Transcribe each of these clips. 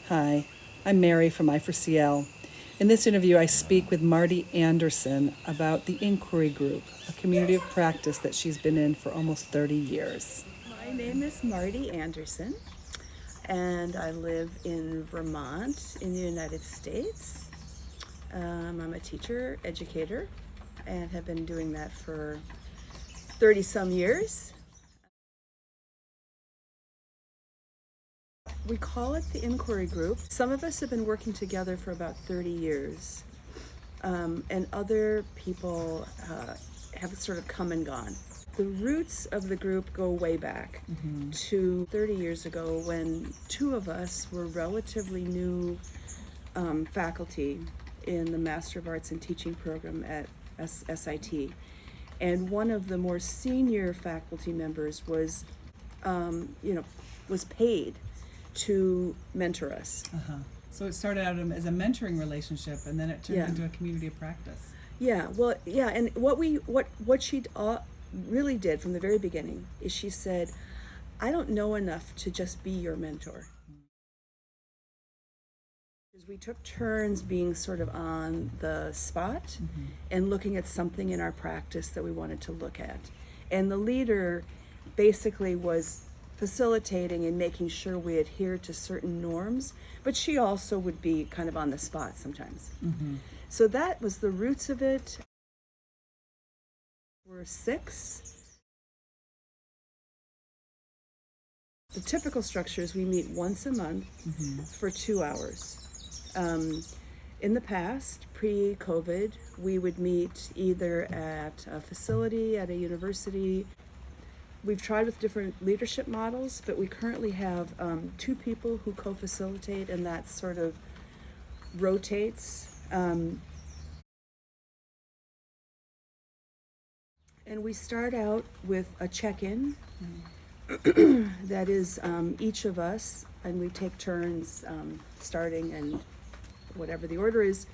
Hi, I'm Mary from I4CL. In this interview, I speak with Marti Anderson about the Inquiry Group, a community of practice that she's been in for almost 30 years. My name is Marti Anderson, and I live in Vermont in the United States. I'm a teacher, educator, and have been doing that for 30 some years. We call it the Inquiry Group. Some of us have been working together for about 30 years, and other people have sort of come and gone. The roots of the group go way back to 30 years ago when two of us were relatively new faculty in the Master of Arts in Teaching program at SIT. And one of the more senior faculty members was paid to mentor us. So it started out as a mentoring relationship, and then it turned Yeah. into a community of practice. Yeah, well, yeah, and what she really did from the very beginning is she said, "I don't know enough to just be your mentor." We took turns being sort of on the spot and looking at something in our practice that we wanted to look at, and the leader basically was facilitating and making sure we adhered to certain norms, but she also would be kind of on the spot sometimes. So that was the roots of it. We're 6. The typical structure is we meet once a month for 2 hours. In the past, pre-COVID, we would meet either at a facility, at a university. We've tried with different leadership models, but we currently have 2 people who co-facilitate, and that sort of rotates. And we start out with a check-in that is each of us, and we take turns starting and whatever the order is,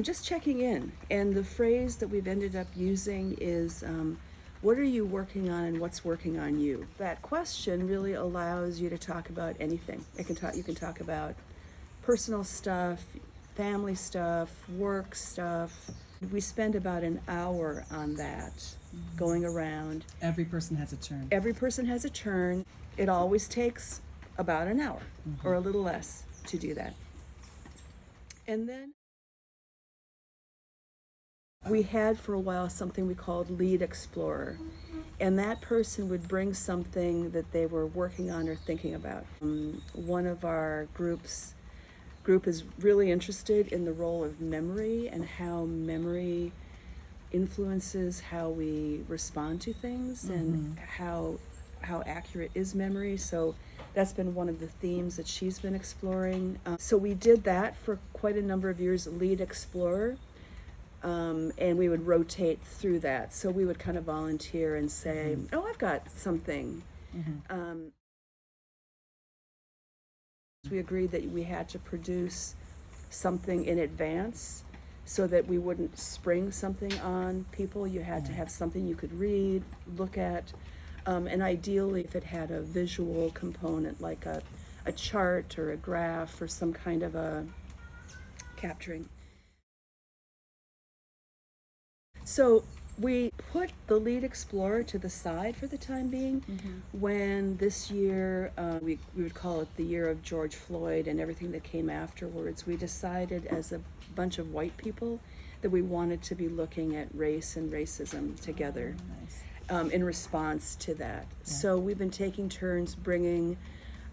just checking in. And the phrase that we've ended up using is, what are you working on and what's working on you? That question really allows you to talk about anything. You can talk about personal stuff, family stuff, work stuff. We spend about an hour on that, going around. Every person has a turn. Every person has a turn. It always takes about an hour or a little less to do that. And then we had for a while something we called Lead Explorer, and that person would bring something that they were working on or thinking about. One of our group is really interested in the role of memory and how memory influences how we respond to things and how accurate is memory. So that's been one of the themes that she's been exploring. So we did that for quite a number of years, Lead Explorer, and we would rotate through that. So we would kind of volunteer and say, oh, I've got something. We agreed that we had to produce something in advance so that we wouldn't spring something on people. You had to have something you could read, look at, and ideally if it had a visual component like a chart or a graph or some kind of a capturing. So we put the Lead Explorer to the side for the time being. When this year, we would call it the year of George Floyd and everything that came afterwards, we decided as a bunch of white people that we wanted to be looking at race and racism together. In response to that. So we've been taking turns bringing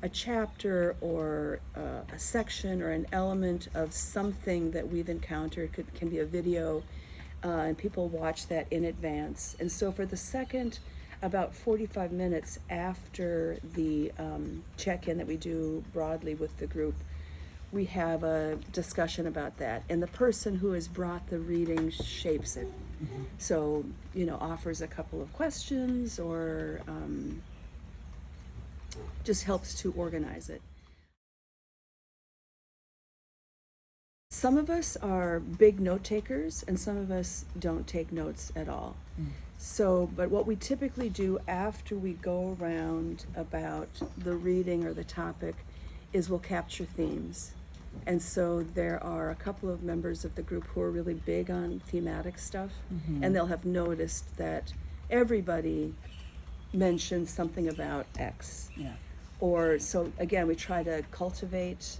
a chapter or a section or an element of something that we've encountered. Can be a video, and people watch that in advance. And so for the second about 45 minutes after the check-in that we do broadly with the group, we have a discussion about that, and the person who has brought the reading shapes it. So, offers a couple of questions or just helps to organize it. Some of us are big note takers and some of us don't take notes at all. So, but what we typically do after we go around about the reading or the topic is we'll capture themes. And so there are a couple of members of the group who are really big on thematic stuff, and they'll have noticed that everybody mentions something about X. Yeah. Or so again, we try to cultivate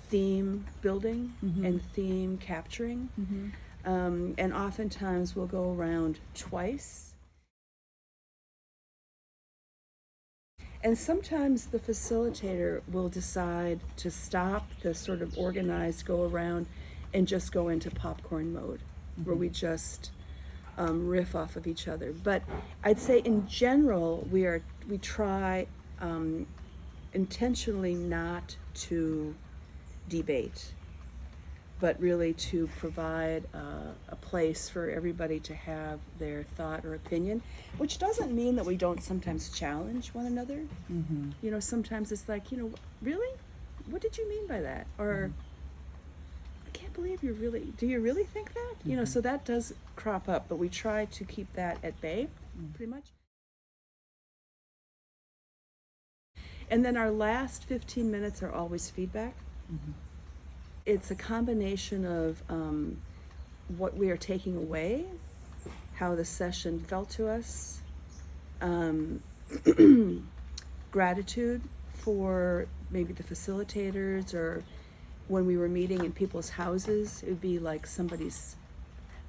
theme building and theme capturing. And oftentimes we'll go around twice. And sometimes the facilitator will decide to stop the sort of organized go around and just go into popcorn mode, where we just riff off of each other. But I'd say in general, we try intentionally not to debate, but really to provide a place for everybody to have their thought or opinion, which doesn't mean that we don't sometimes challenge one another. You know, sometimes it's like, you know, really? What did you mean by that? Or, I can't believe do you really think that? You know, so that does crop up, but we try to keep that at bay, pretty much. And then our last 15 minutes are always feedback. It's a combination of what we are taking away, how the session felt to us, gratitude for maybe the facilitators, or when we were meeting in people's houses, it would be like somebody's,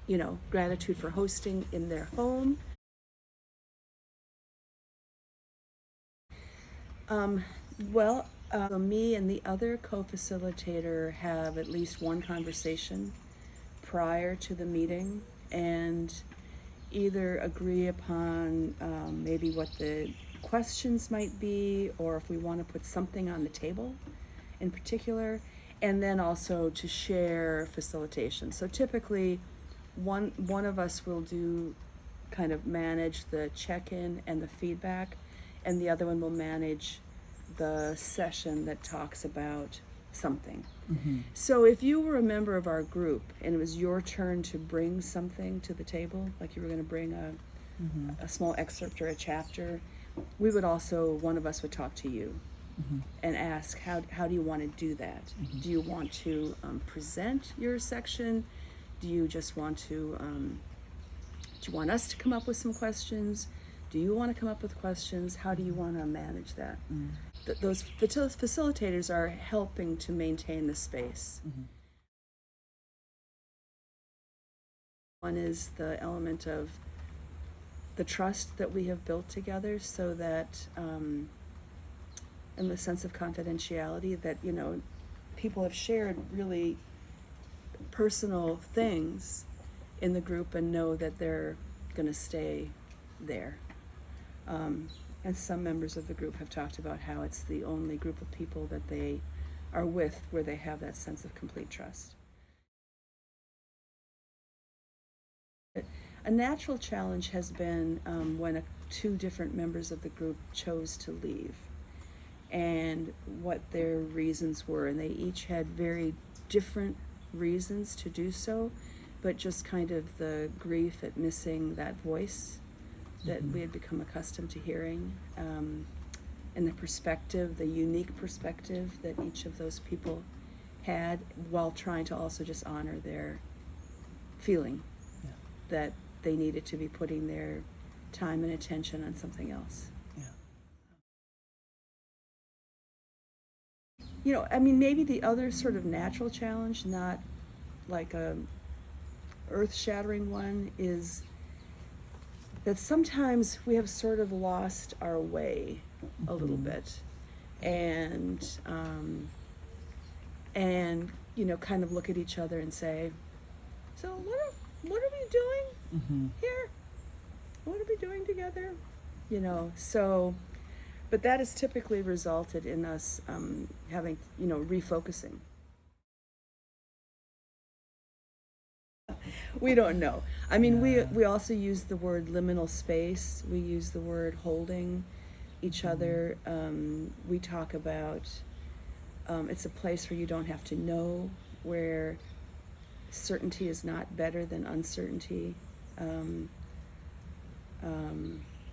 you know, gratitude for hosting in their home. Me and the other co-facilitator have at least one conversation prior to the meeting and either agree upon maybe what the questions might be, or if we want to put something on the table in particular, and then also to share facilitation. So typically one of us will do kind of manage the check-in and the feedback, and the other one will manage the session that talks about something. So if you were a member of our group and it was your turn to bring something to the table, like you were going to bring a small excerpt or a chapter, we would also, one of us would talk to you and ask, how do you want to do that? Do you want to present your section? Do you just want to, do you want us to come up with some questions? Do you want to come up with questions? How do you want to manage that? Those facilitators are helping to maintain the space. One is the element of the trust that we have built together, so that, and the sense of confidentiality that, you know, people have shared really personal things in the group and know that they're going to stay there. And some members of the group have talked about how it's the only group of people that they are with where they have that sense of complete trust. A natural challenge has been when two different members of the group chose to leave, and what their reasons were. And they each had very different reasons to do so, but just kind of the grief at missing that voice that we had become accustomed to hearing, and the perspective, the unique perspective that each of those people had, while trying to also just honor their feeling that they needed to be putting their time and attention on something else. You know, I mean, maybe the other sort of natural challenge, not like a earth-shattering one, is that sometimes we have sort of lost our way a little bit, and you know, kind of look at each other and say, so what are we doing here? What are we doing together? You know, so, but that has typically resulted in us having, you know, refocusing. We don't know. I mean, we also use the word liminal space. We use the word holding each other. We talk about it's a place where you don't have to know, where certainty is not better than uncertainty.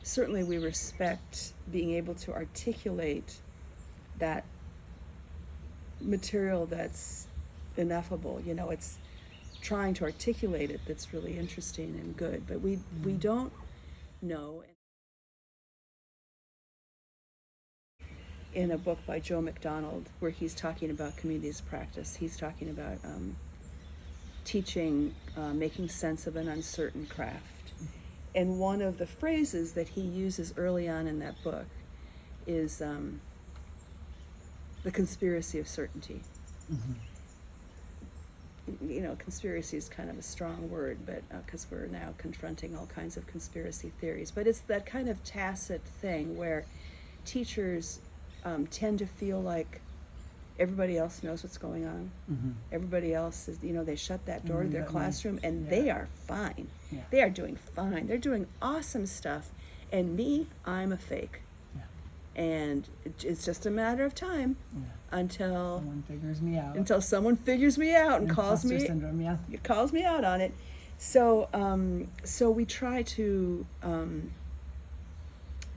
Certainly we respect being able to articulate that material that's ineffable. You know, it's trying to articulate it that's really interesting and good. But we don't know. In a book by Joe McDonald, where he's talking about communities of practice, he's talking about teaching, making sense of an uncertain craft. And one of the phrases that he uses early on in that book is the conspiracy of certainty. You know, conspiracy is kind of a strong word, but because we're now confronting all kinds of conspiracy theories. But it's that kind of tacit thing where teachers tend to feel like everybody else knows what's going on. Everybody else is, you know, they shut that door to their classroom and they are fine. They are doing fine. They're doing awesome stuff. And me, I'm a fake. And it's just a matter of time until someone figures me out. Until someone figures me out and calls me syndrome, calls me out on it. So so we try to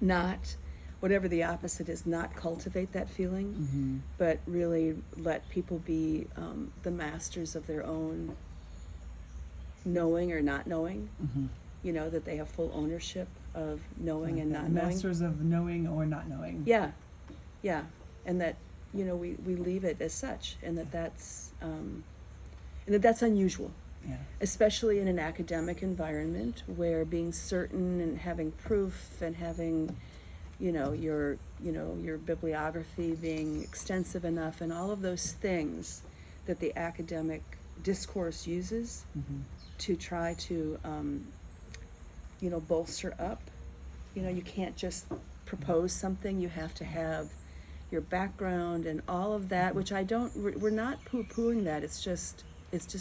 not, whatever the opposite is, not cultivate that feeling, but really let people be the masters of their own knowing or not knowing. You know, that they have full ownership of knowing and not knowing. Masters of knowing or not knowing. Yeah, and that, you know, we leave it as such, and that's unusual. Especially in an academic environment where being certain and having proof and having, you know, your bibliography being extensive enough and all of those things that the academic discourse uses to try to you know, bolster up. You know, you can't just propose something. You have to have your background and all of that, which we're not poo-pooing that. It's just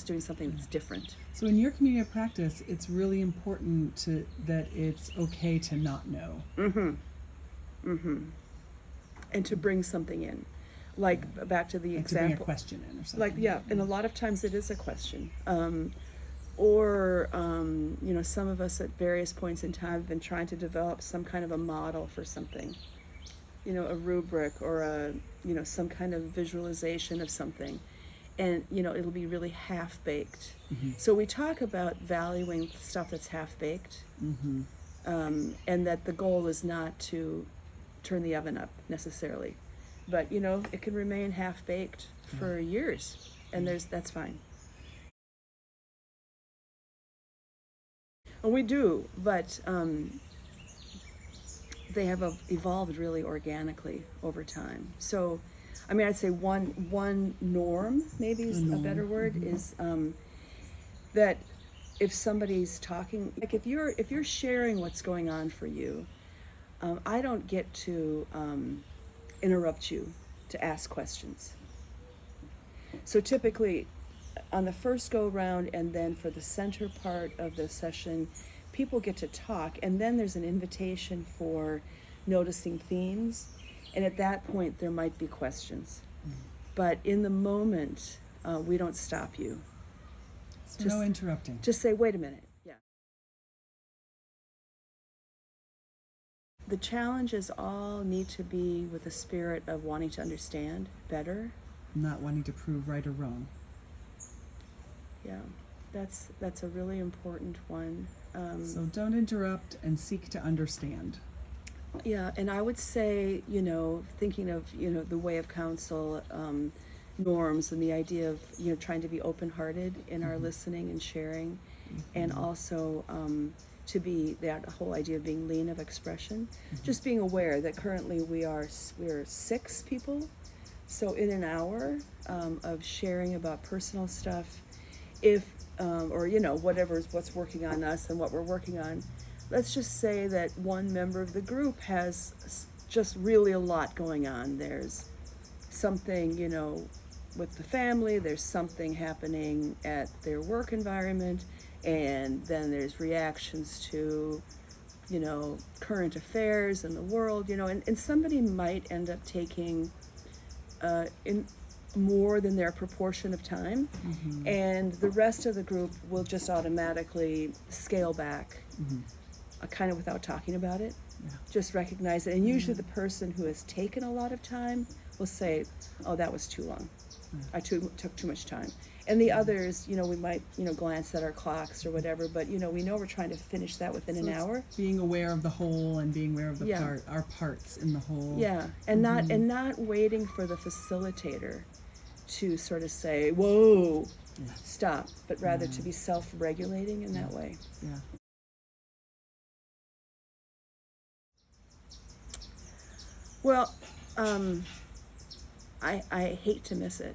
doing something that's different. So in your community of practice, it's really important that it's okay to not know. And to bring something in. Like, back to the example. To bring a question in or something. Like, and a lot of times it is a question. Or you know, some of us at various points in time have been trying to develop some kind of a model for something, you know, a rubric or some kind of visualization of something, and you know, it'll be really half-baked. So we talk about valuing stuff that's half-baked, and that the goal is not to turn the oven up necessarily, but you know, it can remain half-baked for years, and that's fine. And we do, but they have evolved really organically over time. So, I mean, I'd say one norm, maybe is a better word, is that if somebody's talking, like if you're sharing what's going on for you, I don't get to interrupt you to ask questions. So typically, on the first go round and then for the center part of the session, people get to talk, and then there's an invitation for noticing themes, and at that point there might be questions. But in the moment, we don't stop you. So no interrupting. Just say, wait a minute. The challenges all need to be with a spirit of wanting to understand better. Not wanting to prove right or wrong. Yeah, that's a really important one. So don't interrupt and seek to understand. Yeah, and I would say, you know, thinking of, you know, the way of counsel norms and the idea of, you know, trying to be open-hearted in our listening and sharing, and also to be that whole idea of being lean of expression. Just being aware that currently we're 6 people, so in an hour of sharing about personal stuff, or you know, what's working on us and what we're working on, let's just say that one member of the group has just really a lot going on. There's something, you know, with the family, there's something happening at their work environment, and then there's reactions to, you know, current affairs in the world, you know, and somebody might end up taking in more than their proportion of time, and the rest of the group will just automatically scale back, kind of without talking about it. Just recognize it, and usually the person who has taken a lot of time will say, oh, that was too long. I took too much time. And the others, we might, glance at our clocks or whatever, but, we know we're trying to finish that within an hour. Being aware of the whole and being aware of the Yeah. our parts in the whole. Yeah, and not waiting for the facilitator to sort of say, whoa, stop, but rather to be self-regulating in that way. Yeah. Well, I hate to miss it.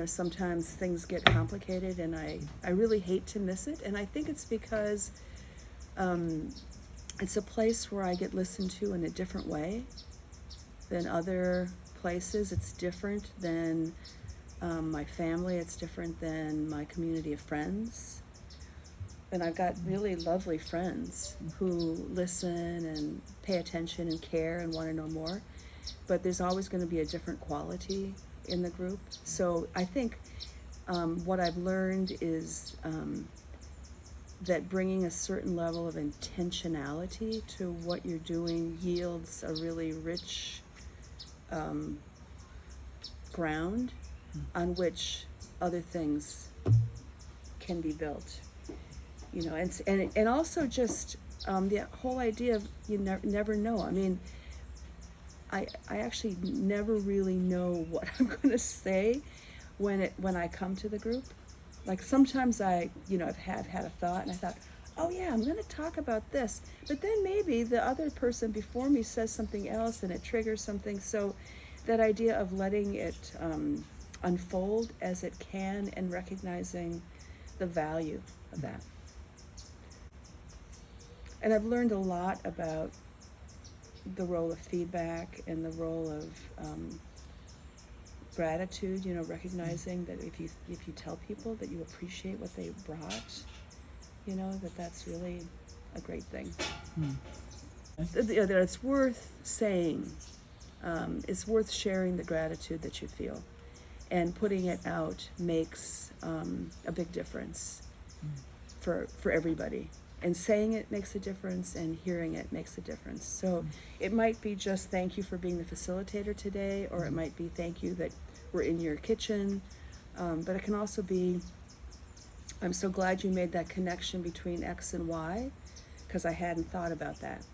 Sometimes things get complicated, and I really hate to miss it. And I think it's because it's a place where I get listened to in a different way than other places. It's different than my family. It's different than my community of friends. And I've got really lovely friends who listen and pay attention and care and want to know more. But there's always going to be a different quality in the group. So I think what I've learned is that bringing a certain level of intentionality to what you're doing yields a really rich ground on which other things can be built. And also just the whole idea of you never know. I mean, I actually never really know what I'm going to say when I come to the group. Like sometimes I've had a thought and I thought, oh yeah, I'm going to talk about this, but then maybe the other person before me says something else and it triggers something. So that idea of letting it unfold as it can and recognizing the value of that. And I've learned a lot about the role of feedback and the role of gratitude, recognizing that if you tell people that you appreciate what they brought, that's really a great thing. That it's worth saying, it's worth sharing the gratitude that you feel, and putting it out makes a big difference for everybody. And saying it makes a difference, and hearing it makes a difference. So it might be just thank you for being the facilitator today, or it might be thank you that we're in your kitchen. But it can also be, I'm so glad you made that connection between X and Y, because I hadn't thought about that.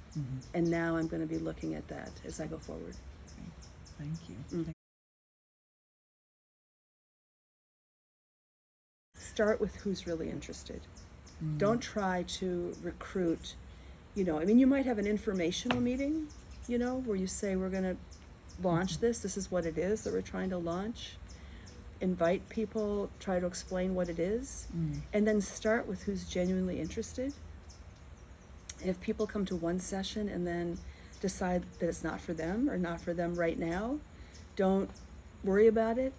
And now I'm going to be looking at that as I go forward. Thank you. Start with who's really interested. Don't try to recruit, you might have an informational meeting, where you say we're going to launch this is what it is that we're trying to launch. Invite people, try to explain what it is, and then start with who's genuinely interested. If people come to one session and then decide that it's not for them or not for them right now, don't worry about it.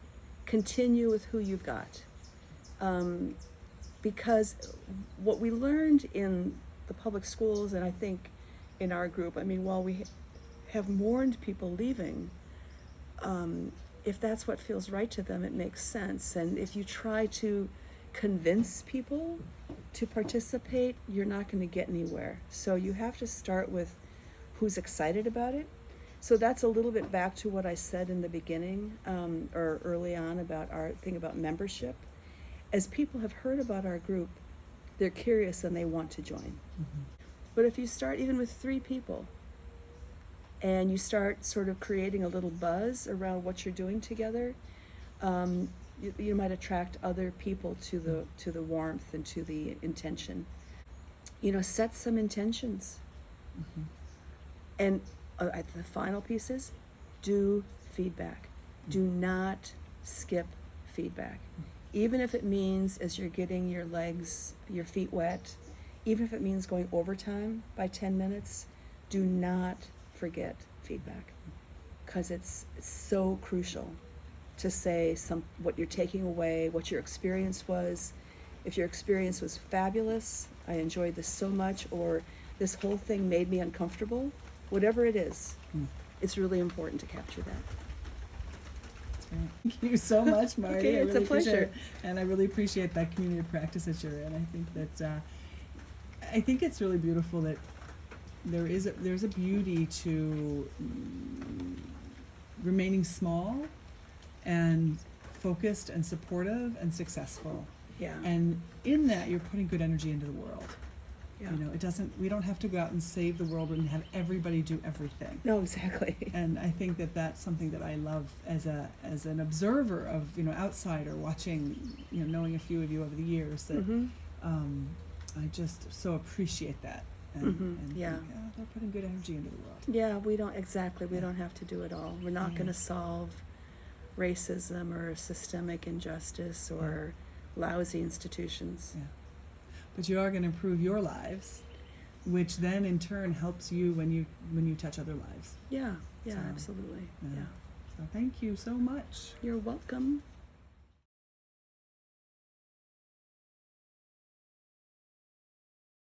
Continue with who you've got. Because what we learned in the public schools, and I think in our group, while we have mourned people leaving, if that's what feels right to them, it makes sense. And if you try to convince people to participate, you're not going to get anywhere. So you have to start with who's excited about it. So that's a little bit back to what I said in the beginning, or early on, about our thing about membership. As people have heard about our group, they're curious and they want to join. But if you start even with 3 people, and you start sort of creating a little buzz around what you're doing together, you might attract other people to the warmth and to the intention. Set some intentions. And the final piece is do feedback. Do not skip feedback. Even if it means, as you're getting your feet wet, even if it means going overtime by 10 minutes, do not forget feedback, because it's so crucial to say what you're taking away, what your experience was. If your experience was fabulous, I enjoyed this so much, or this whole thing made me uncomfortable, whatever it is, it's really important to capture that. Thank you so much, Marti. Okay, it's a pleasure. And I really appreciate that community of practice that you're in. I think it's really beautiful that there's a beauty to remaining small and focused and supportive and successful. Yeah. And in that, you're putting good energy into the world. Yeah. You know, we don't have to go out and save the world and have everybody do everything. No, exactly. And I think that that's something that I love as an observer of, you know, outsider watching, you know, knowing a few of you over the years, that I just so appreciate that. And Yeah. think, oh, they're putting good energy into the world. Yeah, we don't have to do it all. We're not going to solve racism or systemic injustice or lousy institutions. Yeah. But you are going to improve your lives, which then in turn helps you when you touch other lives. Yeah, So, absolutely. Yeah. So thank you so much. You're welcome.